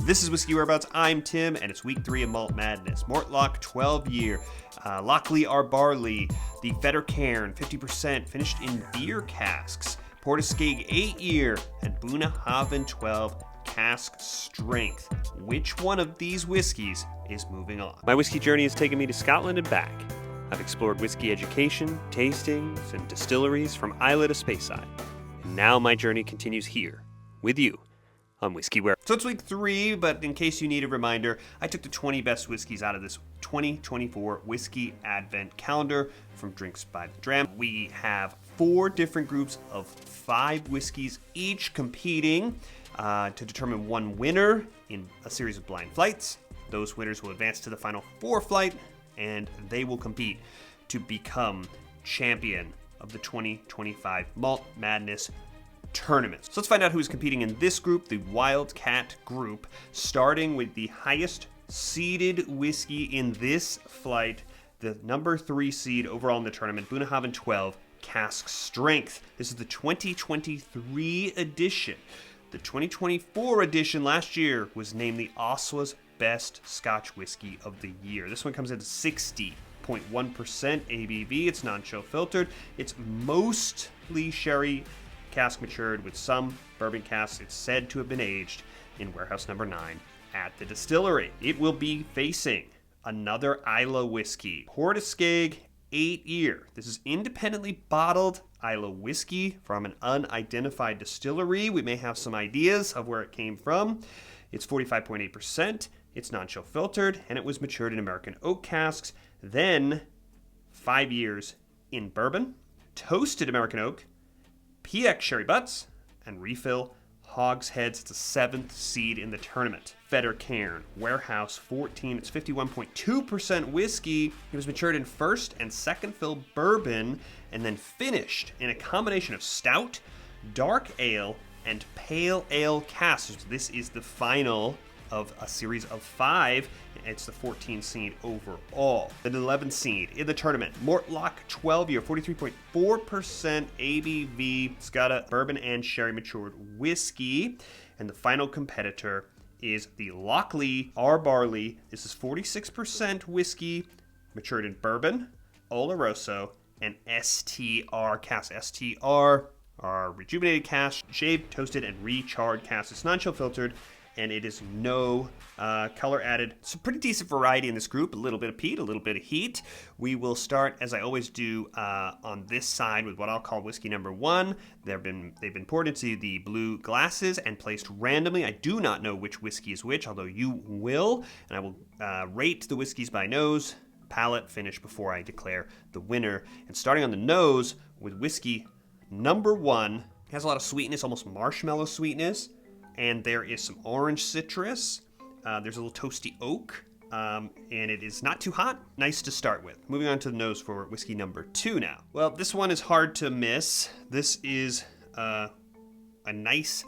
This is Whiskey Whereabouts. I'm Tim, and it's week 3 of MALT Madness. Mortlach 12-year, Lochlea Our Barley, the Fettercairn 50% finished in beer casks, Askaig 8-year, and Bunnahabhain 12 Cask Strength. Which one of these whiskeys is moving on? My whiskey journey has taken me to Scotland and back. I've explored whiskey education, tastings, and distilleries from Alba to Speyside. And now my journey continues here, with you, on Whiskey Where. So it's week 3, but in case you need a reminder, I took the 20 best whiskeys out of this 2024 Whiskey Advent Calendar from Drinks by the Dram. We have 4 different groups of 5 whiskeys, each competing to determine one winner in a series of blind flights. Those winners will advance to the final 4 flight, and they will compete to become champion of the 2025 MALT Madness tournament. So let's find out who's competing in this group, the Wildcat Group, starting with the highest seeded whiskey in this flight, the number 3 seed overall in the tournament, Bunnahabhain 12 Cask Strength. This is the 2023 edition. The 2024 edition last year was named the Oswa's Best Scotch Whiskey of the Year. This one comes in at 60.1% ABV. It's non-chill filtered. It's mostly sherry cask matured with some bourbon casks. It's said to have been aged in warehouse number 9 at the distillery. It will be facing another Islay whiskey, Askaig 8-year. This is independently bottled Islay whiskey from an unidentified distillery. We may have some ideas of where it came from. It's 45.8%. It's non-chill filtered, and it was matured in American oak casks, then 5 years in bourbon, toasted American oak, PX sherry butts, and refill hogsheads. It's a 7th seed in the tournament. Fettercairn Warehouse 14. It's 51.2% whiskey. It was matured in first and second fill bourbon, and then finished in a combination of stout, dark ale, and pale ale casks. This is the final of a series of 5. It's the 14th seed overall. The 11th seed in the tournament, Mortlach 12-year, 43.4% ABV. It's got a bourbon and sherry matured whiskey. And the final competitor is the Lochlea Our Barley. This is 46% whiskey, matured in bourbon, Oloroso, and STR cask. STR are rejuvenated cask, shaved, toasted, and recharred cask. It's non-chill filtered, and it is no color added. It's a pretty decent variety in this group. A little bit of peat, a little bit of heat. We will start, as I always do, on this side with what I'll call whiskey number 1. They've been poured into the blue glasses and placed randomly. I do not know which whiskey is which, although you will. And I will rate the whiskeys by nose, palate, finish before I declare the winner. And starting on the nose with whiskey number 1, it has a lot of sweetness, almost marshmallow sweetness. And there is some orange citrus. There's a little toasty oak. And it is not too hot. Nice to start with. Moving on to the nose for whiskey number 2 now. Well, this one is hard to miss. This is a nice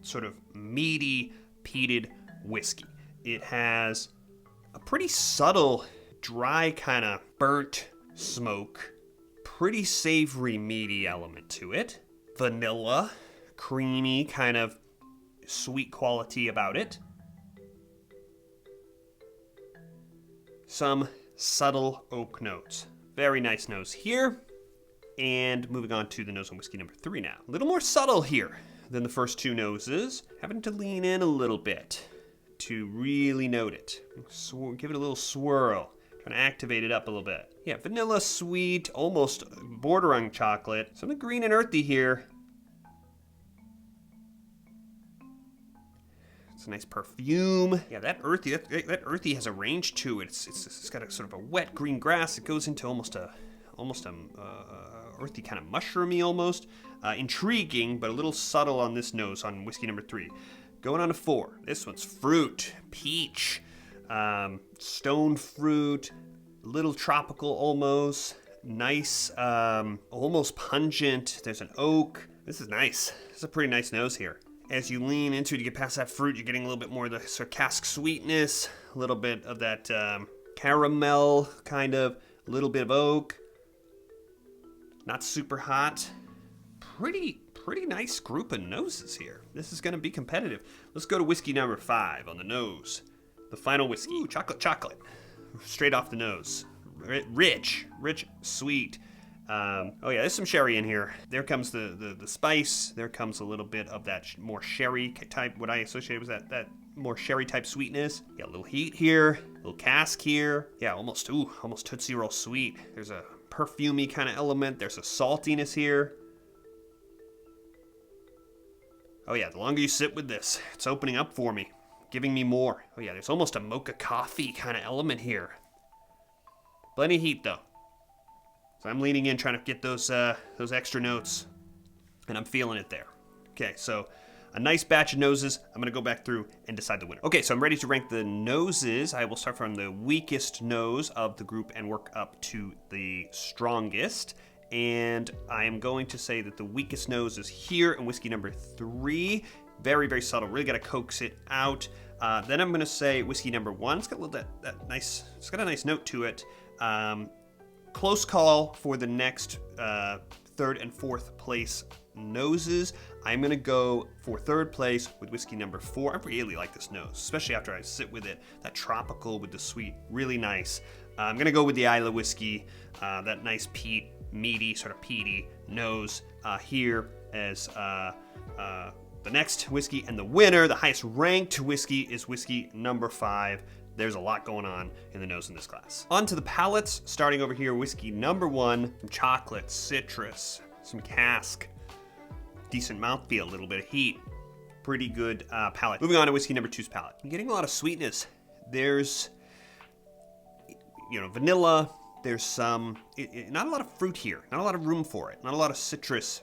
sort of meaty, peated whiskey. It has a pretty subtle, dry kind of burnt smoke. Pretty savory, meaty element to it. Vanilla, creamy, kind of sweet quality about it. Some subtle oak notes. Very nice nose here. And moving on to the nose on whiskey number 3 now. A little more subtle here than the first 2 noses. Having to lean in a little bit to really note it. Give it a little swirl. Trying to activate it up a little bit. Yeah, vanilla, sweet, almost bordering chocolate. Something green and earthy here. It's a nice perfume. Yeah, that earthy has a range to it. It's got a sort of a wet green grass. It goes into almost a earthy kind of mushroomy almost. Intriguing, but a little subtle on this nose on whiskey number 3. Going on to 4. This one's fruit, peach, stone fruit, little tropical almost. Nice, almost pungent. There's an oak. This is nice. This is a pretty nice nose here. As you lean into it, you get past that fruit, you're getting a little bit more of the sort of cask sweetness, a little bit of that caramel, kind of, a little bit of oak. Not super hot. Pretty pretty nice group of noses here. This is going to be competitive. Let's go to whiskey number 5 on the nose. The final whiskey. Ooh, chocolate. Straight off the nose. Rich, sweet. Oh yeah, there's some sherry in here. There comes the spice. There comes a little bit of that more sherry type, what I associate with that more sherry type sweetness. Yeah, a little heat here, a little cask here. Yeah, almost Tootsie Roll sweet. There's a perfumey kind of element. There's a saltiness here. Oh yeah, the longer you sit with this, it's opening up for me, giving me more. Oh yeah, there's almost a mocha coffee kind of element here. Plenty of heat though. So I'm leaning in, trying to get those extra notes, and I'm feeling it there. Okay, so a nice batch of noses. I'm gonna go back through and decide the winner. Okay, so I'm ready to rank the noses. I will start from the weakest nose of the group and work up to the strongest. And I am going to say that the weakest nose is here in whiskey number 3. Very, very subtle. Really got to coax it out. Then I'm going to say whiskey number 1. It's got a little that nice. It's got a nice note to it. Close call for the next 3rd and 4th place noses. I'm going to go for 3rd place with whiskey number 4. I really like this nose, especially after I sit with it. That tropical with the sweet, really nice. I'm going to go with the Isla whiskey, that nice meaty, sort of peaty nose here as the next whiskey. And the winner, the highest ranked whiskey, is whiskey number 5. There's a lot going on in the nose in this class. On to the palates, starting over here, whiskey number 1, some chocolate, citrus, some cask, decent mouthfeel, a little bit of heat, pretty good palate. Moving on to whiskey number 2's palate. I'm getting a lot of sweetness. There's, vanilla. There's some, not a lot of fruit here, not a lot of room for it, not a lot of citrus.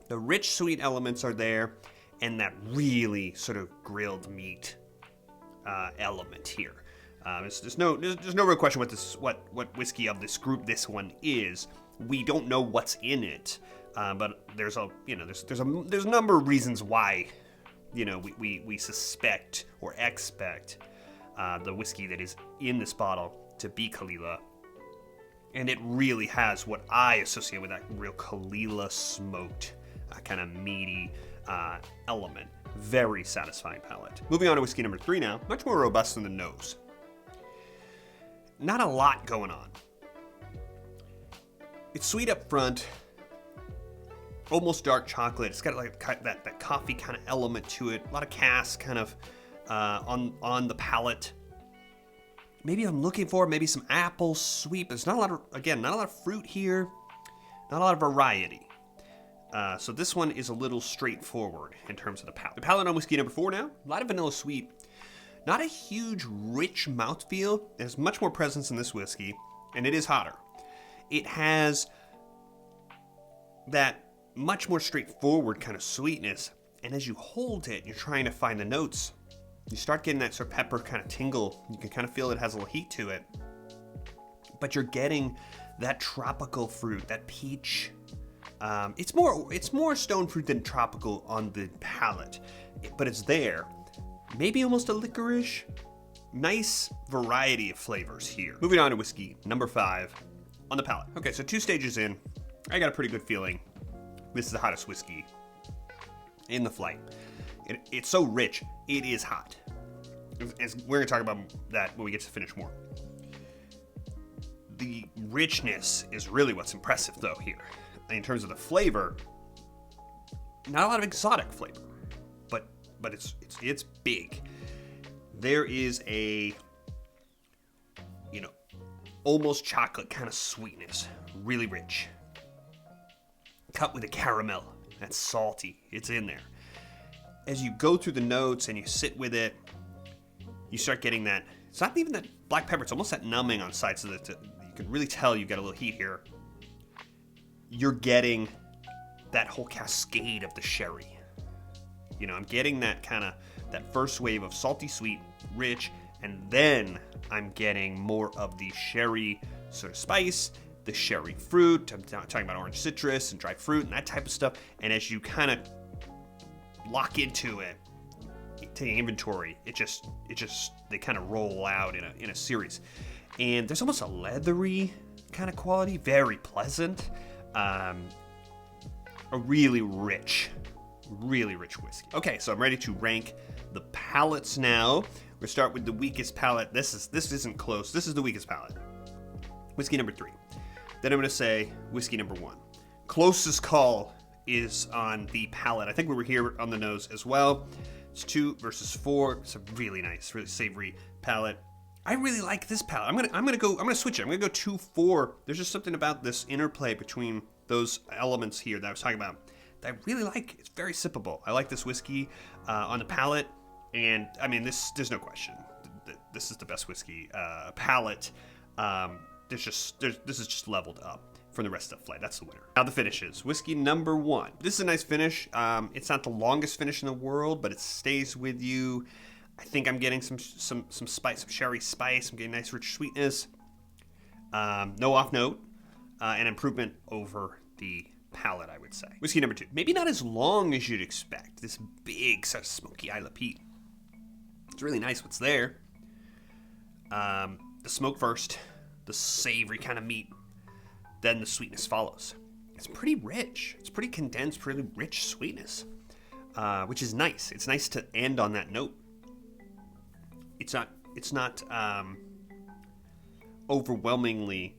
The rich sweet elements are there, and that really sort of grilled meat element here. There's no real question what whiskey of this group this one is. We don't know what's in it, but there's a number of reasons why we suspect or expect the whiskey that is in this bottle to be Caol Ila. And it really has what I associate with that real Caol Ila smoked, kind of meaty element. Very satisfying palate. Moving on to whiskey number 3 now. Much more robust than the nose. Not a lot going on. It's sweet up front. Almost dark chocolate. It's got like that coffee kind of element to it. A lot of cask kind of on the palate. Maybe I'm looking for maybe some apple sweet. There's not a lot of fruit here. Not a lot of variety. So this one is a little straightforward in terms of the palate. The palate on whiskey number 4 now. A lot of vanilla sweet. Not a huge, rich mouthfeel. There's much more presence in this whiskey, and it is hotter. It has that much more straightforward kind of sweetness, and as you hold it, you're trying to find the notes. You start getting that sort of pepper kind of tingle. You can kind of feel it has a little heat to it. But you're getting that tropical fruit, that peach. It's more stone fruit than tropical on the palate, but it's there. Maybe almost a licorice. Nice variety of flavors here. Moving on to whiskey number 5 on the palate. Okay, so 2 stages in, I got a pretty good feeling this is the hottest whiskey in the flight. It's so rich, it is hot. We're going to talk about that when we get to finish more. The richness is really what's impressive, though, here. In terms of the flavor, not a lot of exotic flavor, but it's big. There is a, almost chocolate kind of sweetness, really rich. Cut with a caramel, that's salty, it's in there. As you go through the notes and you sit with it, you start getting that, it's not even that black pepper, it's almost that numbing on sides so that you can really tell you've got a little heat here. You're getting that whole cascade of the sherry. I'm getting that first wave of salty sweet, rich, and then I'm getting more of the sherry sort of spice, the sherry fruit. I'm talking about orange citrus and dry fruit and that type of stuff. And as you kind of lock into it, taking inventory, they kind of roll out in a series. And there's almost a leathery kind of quality, very pleasant. a really rich whiskey. Okay, so I'm ready to rank the palates now. We'll start with the weakest palate. This isn't close. This is the weakest palate. Whiskey number 3. Then I'm going to say whiskey number 1. Closest call is on the palate. I think we were here on the nose as well. It's 2 versus 4. It's a really nice, really savory palate. I really like this palate. I'm gonna switch it. I'm gonna go 2-4. There's just something about this interplay between those elements here that I was talking about that I really like. It's very sippable. I like this whiskey on the palate, and I mean there's no question. This is the best whiskey palate. This is just leveled up from the rest of the flight. That's the winner. Now the finishes. Whiskey number 1. This is a nice finish. It's not the longest finish in the world, but it stays with you. I think I'm getting some spice, some sherry spice. I'm getting nice rich sweetness. No off note. An improvement over the palate, I would say. Whiskey number 2. Maybe not as long as you'd expect. This big sort of smoky Isle of Peat. It's really nice what's there. The smoke first. The savory kind of meat. Then the sweetness follows. It's pretty rich. It's pretty condensed, pretty rich sweetness, which is nice. It's nice to end on that note. It's not overwhelmingly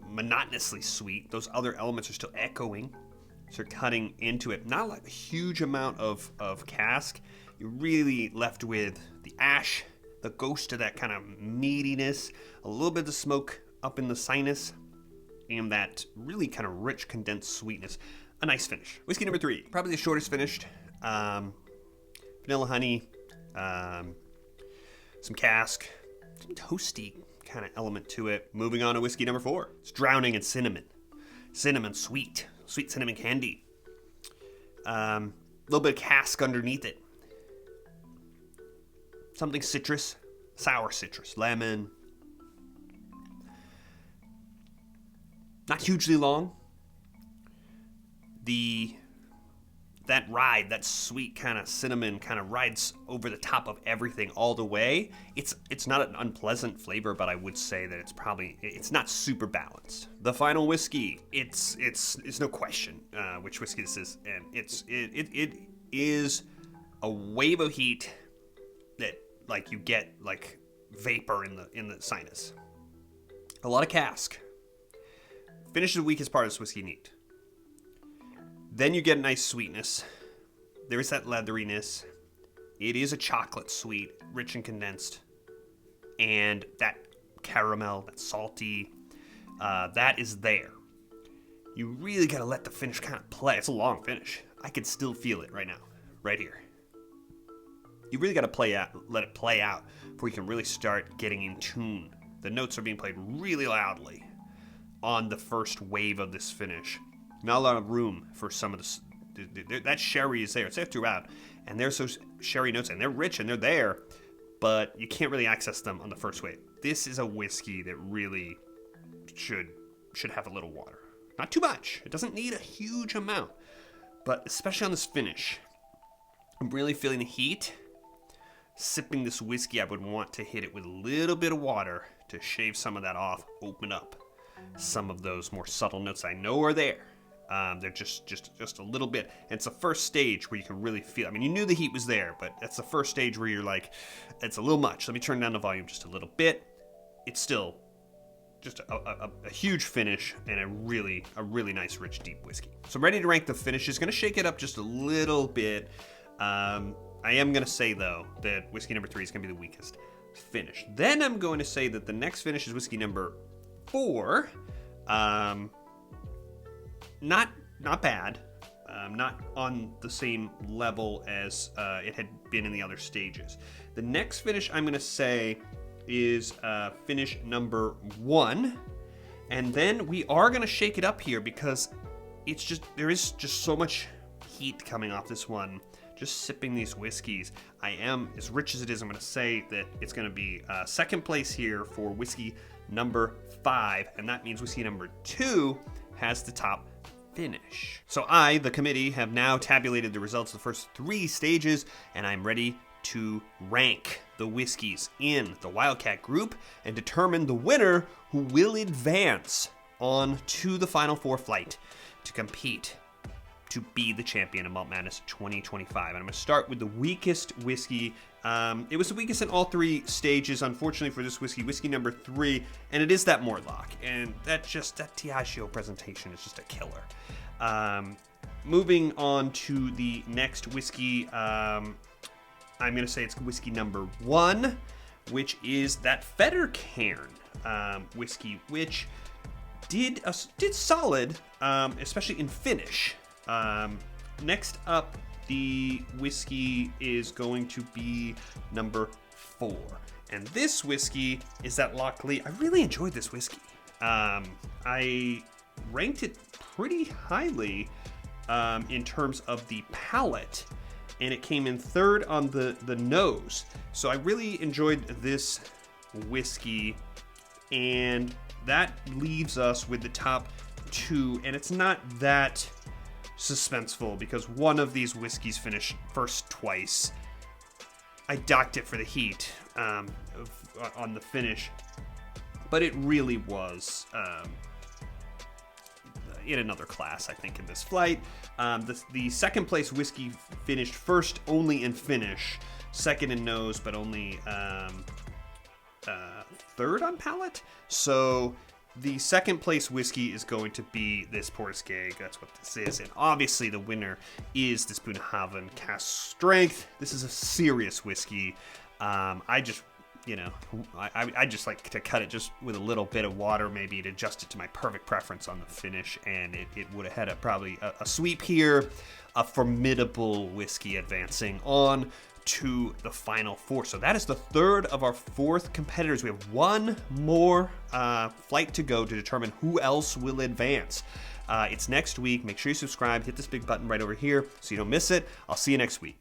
monotonously sweet. Those other elements are still echoing, so cutting into it. Not like a huge amount of cask. You're really left with the ash, the ghost of that kind of meatiness, a little bit of the smoke up in the sinus, and that really kind of rich condensed sweetness. A nice finish. Whiskey number 3, probably the shortest finished. Vanilla honey, some cask, some toasty kind of element to it. Moving on to whiskey number 4. It's drowning in cinnamon. Cinnamon sweet cinnamon candy. A little bit of cask underneath it. Something citrus, sour citrus, lemon. Not hugely long. That sweet kind of cinnamon kind of rides over the top of everything all the way. It's not an unpleasant flavor, but I would say that it's not super balanced. The final whiskey, it's no question which whiskey this is, and it is a wave of heat that like you get like vapor in the sinus. A lot of cask. Finish the weakest part of this whiskey neat. Then you get a nice sweetness. There is that leatheriness. It is a chocolate sweet, rich and condensed. And that caramel, that salty, that is there. You really got to let the finish kind of play. It's a long finish. I can still feel it right now, right here. You really got to let it play out before you can really start getting in tune. The notes are being played really loudly on the first wave of this finish. Not a lot of room for some of that sherry is there. It's there throughout, and there's those sherry notes, and they're rich and they're there, but you can't really access them on the first wave. This is a whiskey that really should have a little water. Not too much. It doesn't need a huge amount, but especially on this finish, I'm really feeling the heat. Sipping this whiskey, I would want to hit it with a little bit of water to shave some of that off, open up some of those more subtle notes I know are there. They're just a little bit. And it's the first stage where you can really feel. I mean, you knew the heat was there, but that's the first stage where you're like, it's a little much. Let me turn down the volume just a little bit. It's still just a huge finish and a really nice, rich, deep whiskey. So I'm ready to rank the finishes. Going to shake it up just a little bit. I am going to say, though, that whiskey number 3 is going to be the weakest finish. Then I'm going to say that the next finish is whiskey number 4. Not bad. Not on the same level as it had been in the other stages. The next finish I'm going to say is finish number 1. And then we are going to shake it up here because there is just so much heat coming off this one. Just sipping these whiskeys. I am, as rich as it is, I'm going to say that it's going to be second place here for whiskey number 5. And that means whiskey number 2 has the top finish. So I, the committee, have now tabulated the results of the first 3 stages, and I'm ready to rank the whiskeys in the Wildcat Group and determine the winner who will advance on to the Final Four flight to compete to be the champion of Malt Madness 2025. And I'm going to start with the weakest whiskey. It was the weakest in all three stages, unfortunately for this whiskey number 3, and it is that Mortlach. And that Diageo presentation is just a killer. Moving on to the next whiskey, I'm going to say it's whiskey number 1, which is that Fettercairn whiskey, which did solid, especially in finish. Next up, the whiskey is going to be number 4. And this whiskey is that Lochlea. I really enjoyed this whiskey. I ranked it pretty highly in terms of the palate, and it came in 3rd on the nose. So I really enjoyed this whiskey, and that leaves us with the top 2, and it's not that suspenseful because one of these whiskeys finished first twice. I docked it for the heat on the finish, but it really was in another class, I think, in this flight. The second place whiskey finished first only in finish, second in nose, but only 3rd on palate. So the second place whiskey is going to be this Askaig. That's what this is. And obviously the winner is this Bunnahabhain Cask Strength. This is a serious whiskey. I just like to cut it just with a little bit of water, maybe to adjust it to my perfect preference on the finish. And it would have had probably a sweep here. A formidable whiskey advancing on to the final 4. So that is the 3rd of our 4th competitors. We have one more flight to go to determine who else will advance. It's next week. Make sure you subscribe. Hit this big button right over here so you don't miss it. I'll see you next week.